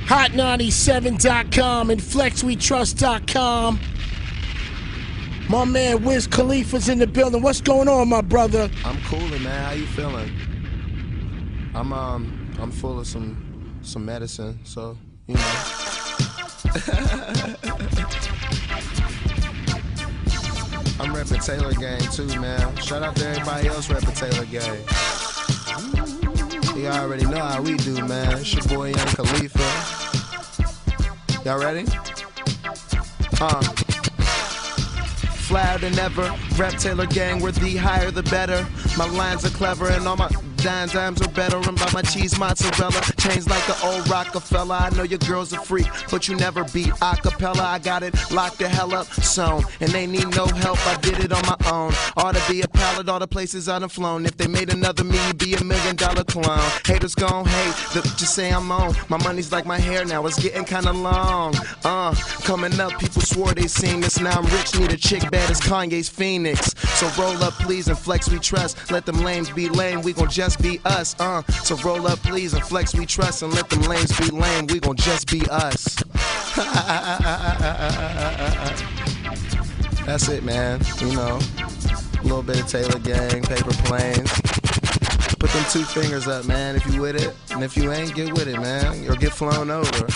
Hot97.com and FlexWeTrust.com. My man Wiz Khalifa's in the building. What's going on, my brother? I'm coolin', man. How you feeling? I'm full of some medicine, so you know. I'm reppin' Taylor Gang too, man. Shout out to everybody else reppin' Taylor Gang. You already know how we do, man. It's your boy Young Khalifa. Y'all ready? Flyer than ever, rep Taylor Gang, we're the higher the better. My lines are clever and all my dimes are better. And by my cheese mozzarella, chains like the old Rockefeller. I know your girl's a freak, but you never beat acapella. I got it locked the hell up, sewn, and they need no help. I did it on my own. Ought to be a pallet, all the places I done flown. If they made another me, be $1 million clown. Haters gon' hate, just say I'm on. My money's like my hair now, it's getting kinda long. Coming up, people swore they seen this. Now I'm rich, need a chick bad as Kanye's Phoenix. So roll up, please, and flex we trust. Let them lames be lame, we gon' just be us. So roll up, please, and flex we trust. And let them lames be lame, we gon' just be us. That's it, man. You know, a little bit of Taylor Gang, paper planes. Put them 2 fingers up, man, if you with it. And if you ain't, get with it, man. Or get flown over.